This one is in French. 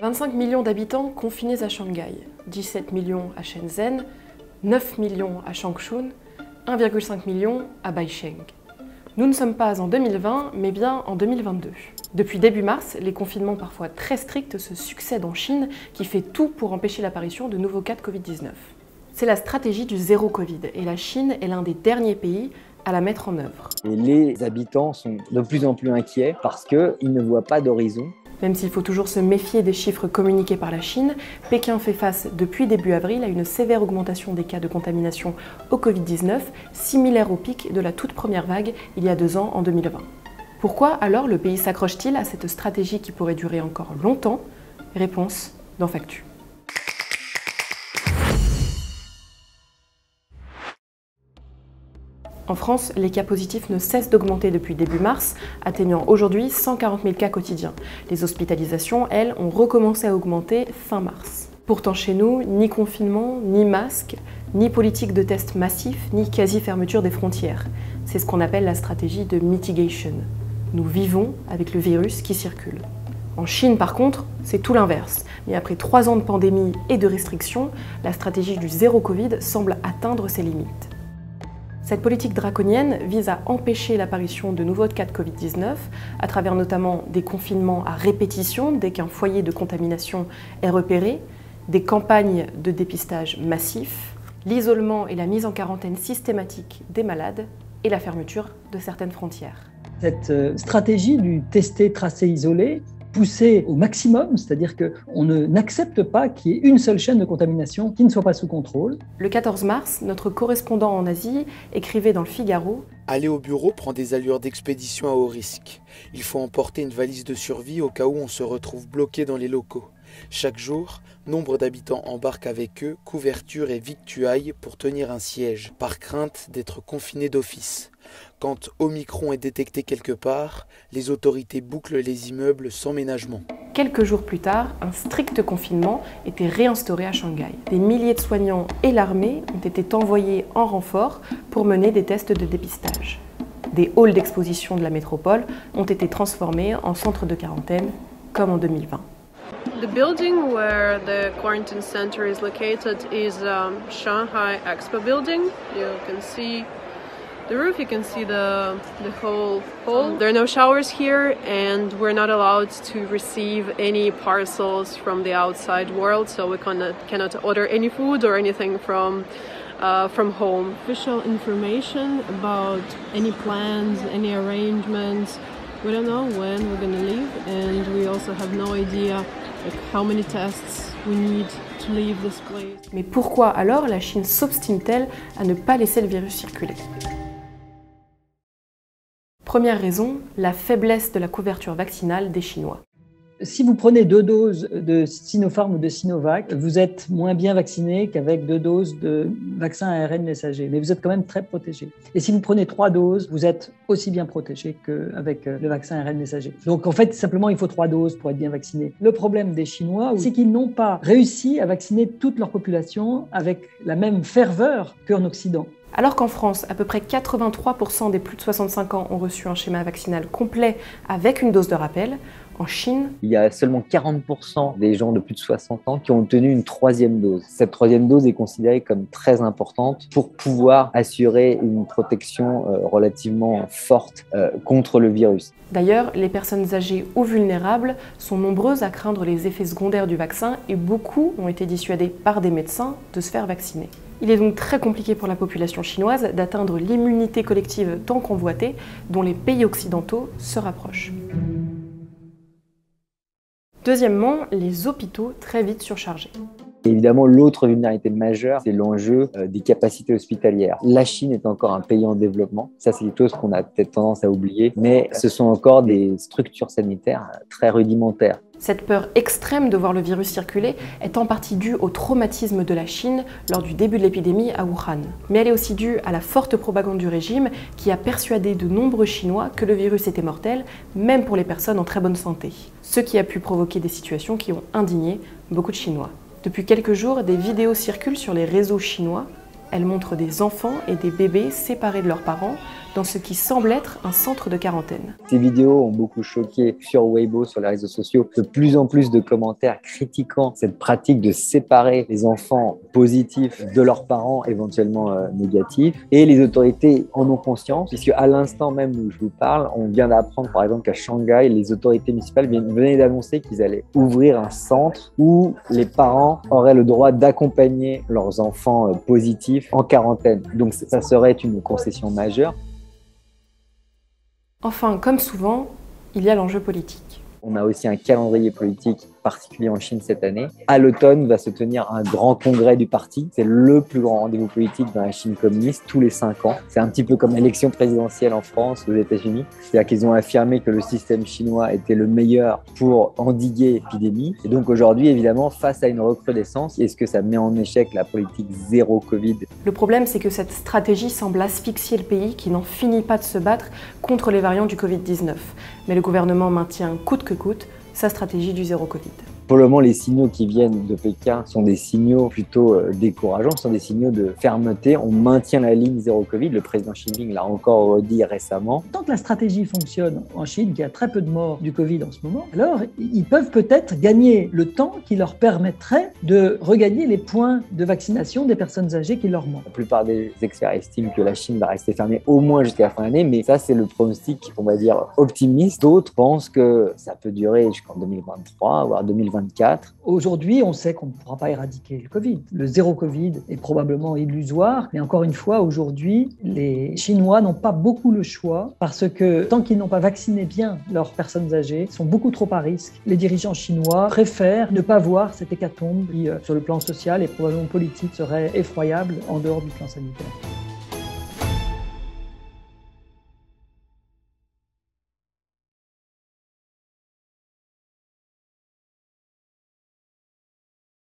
25 millions d'habitants confinés à Shanghai, 17 millions à Shenzhen, 9 millions à Changchun, 1,5 million à Baisheng. Nous ne sommes pas en 2020, mais bien en 2022. Depuis début mars, les confinements parfois très stricts se succèdent en Chine, qui fait tout pour empêcher l'apparition de nouveaux cas de Covid-19. C'est la stratégie du zéro Covid, et la Chine est l'un des derniers pays à la mettre en œuvre. Et les habitants sont de plus en plus inquiets parce qu'ils ne voient pas d'horizon. Même s'il faut toujours se méfier des chiffres communiqués par la Chine, Pékin fait face depuis début avril à une sévère augmentation des cas de contamination au Covid-19, similaire au pic de la toute première vague il y a 2 ans en 2020. Pourquoi alors le pays s'accroche-t-il à cette stratégie qui pourrait durer encore longtemps? Réponse dans Factu. En France, les cas positifs ne cessent d'augmenter depuis début mars, atteignant aujourd'hui 140 000 cas quotidiens. Les hospitalisations, elles, ont recommencé à augmenter fin mars. Pourtant chez nous, ni confinement, ni masque, ni politique de tests massifs, ni quasi-fermeture des frontières. C'est ce qu'on appelle la stratégie de mitigation. Nous vivons avec le virus qui circule. En Chine, par contre, c'est tout l'inverse. Mais après 3 ans de pandémie et de restrictions, la stratégie du zéro Covid semble atteindre ses limites. Cette politique draconienne vise à empêcher l'apparition de nouveaux cas de Covid-19 à travers notamment des confinements à répétition dès qu'un foyer de contamination est repéré, des campagnes de dépistage massif, l'isolement et la mise en quarantaine systématique des malades et la fermeture de certaines frontières. Cette stratégie du tester, tracer, isoler, poussée au maximum, c'est-à-dire qu'on n'accepte pas qu'il y ait une seule chaîne de contamination qui ne soit pas sous contrôle. Le 14 mars, notre correspondant en Asie écrivait dans le Figaro « Aller au bureau prend des allures d'expédition à haut risque. Il faut emporter une valise de survie au cas où on se retrouve bloqué dans les locaux. Chaque jour, nombre d'habitants embarquent avec eux couverture et victuailles pour tenir un siège, par crainte d'être confinés d'office. Quand Omicron est détecté quelque part, les autorités bouclent les immeubles sans ménagement. » Quelques jours plus tard, un strict confinement était réinstauré à Shanghai. Des milliers de soignants et l'armée ont été envoyés en renfort pour mener des tests de dépistage. Des halls d'exposition de la métropole ont été transformés en centres de quarantaine, comme en 2020. The building where the quarantine center is located is Shanghai Expo building. You can see the roof, you can see the whole hall. There are no showers here and we're not allowed to receive any parcels from the outside world, so we cannot order any food or anything from home. Official information about any plans, any arrangements, we don't know when we're going to leave, and we also have no idea how many tests we need to leave this place. Mais pourquoi alors la Chine s'obstine-t-elle à ne pas laisser le virus circuler? Première raison, la faiblesse de la couverture vaccinale des Chinois. Si vous prenez 2 doses de Sinopharm ou de Sinovac, vous êtes moins bien vacciné qu'avec 2 doses de vaccin ARN messager, mais vous êtes quand même très protégé. Et si vous prenez 3 doses, vous êtes aussi bien protégé qu'avec le vaccin ARN messager. Donc en fait, simplement, il faut 3 doses pour être bien vacciné. Le problème des Chinois, c'est qu'ils n'ont pas réussi à vacciner toute leur population avec la même ferveur qu'en Occident. Alors qu'en France, à peu près 83% des plus de 65 ans ont reçu un schéma vaccinal complet avec une dose de rappel, en Chine, il y a seulement 40% des gens de plus de 60 ans qui ont obtenu une 3e dose. Cette 3e dose est considérée comme très importante pour pouvoir assurer une protection relativement forte contre le virus. D'ailleurs, les personnes âgées ou vulnérables sont nombreuses à craindre les effets secondaires du vaccin et beaucoup ont été dissuadés par des médecins de se faire vacciner. Il est donc très compliqué pour la population chinoise d'atteindre l'immunité collective tant convoitée dont les pays occidentaux se rapprochent. Deuxièmement, les hôpitaux très vite surchargés. Évidemment, l'autre vulnérabilité majeure, c'est l'enjeu des capacités hospitalières. La Chine est encore un pays en développement. Ça, c'est des choses qu'on a peut-être tendance à oublier, mais ce sont encore des structures sanitaires très rudimentaires. Cette peur extrême de voir le virus circuler est en partie due au traumatisme de la Chine lors du début de l'épidémie à Wuhan. Mais elle est aussi due à la forte propagande du régime qui a persuadé de nombreux Chinois que le virus était mortel, même pour les personnes en très bonne santé. Ce qui a pu provoquer des situations qui ont indigné beaucoup de Chinois. Depuis quelques jours, des vidéos circulent sur les réseaux chinois. Elles montrent des enfants et des bébés séparés de leurs parents, dans ce qui semble être un centre de quarantaine. Ces vidéos ont beaucoup choqué sur Weibo, sur les réseaux sociaux. De plus en plus de commentaires critiquant cette pratique de séparer les enfants positifs de leurs parents éventuellement négatifs. Et les autorités en ont conscience, puisque à l'instant même où je vous parle, on vient d'apprendre par exemple qu'à Shanghai, les autorités municipales venaient d'annoncer qu'ils allaient ouvrir un centre où les parents auraient le droit d'accompagner leurs enfants positifs en quarantaine. Donc ça serait une concession majeure. Enfin, comme souvent, il y a l'enjeu politique. On a aussi un calendrier politique particulier en Chine cette année. À l'automne va se tenir un grand congrès du parti. C'est le plus grand rendez-vous politique dans la Chine communiste, tous les 5 ans. C'est un petit peu comme l'élection présidentielle en France, aux États-Unis. C'est-à-dire qu'ils ont affirmé que le système chinois était le meilleur pour endiguer l'épidémie. Et donc aujourd'hui, évidemment, face à une recrudescence, est-ce que ça met en échec la politique zéro Covid? Le problème, c'est que cette stratégie semble asphyxier le pays qui n'en finit pas de se battre contre les variants du Covid-19. Mais le gouvernement maintient coûte que coûte sa stratégie du zéro Covid. Pour le moment, les signaux qui viennent de Pékin sont des signaux plutôt décourageants, sont des signaux de fermeté. On maintient la ligne zéro Covid. Le président Xi Jinping l'a encore redit récemment. Tant que la stratégie fonctionne en Chine, qu'il y a très peu de morts du Covid en ce moment, alors ils peuvent peut-être gagner le temps qui leur permettrait de regagner les points de vaccination des personnes âgées qui leur manquent. La plupart des experts estiment que la Chine va rester fermée au moins jusqu'à la fin de l'année, mais ça, c'est le pronostic, on va dire, optimiste. D'autres pensent que ça peut durer jusqu'en 2023, voire 2024. Aujourd'hui, on sait qu'on ne pourra pas éradiquer le Covid. Le zéro Covid est probablement illusoire, mais encore une fois, aujourd'hui, les Chinois n'ont pas beaucoup le choix parce que tant qu'ils n'ont pas vacciné bien leurs personnes âgées, ils sont beaucoup trop à risque. Les dirigeants chinois préfèrent ne pas voir cette hécatombe qui, sur le plan social et probablement politique, serait effroyable en dehors du plan sanitaire.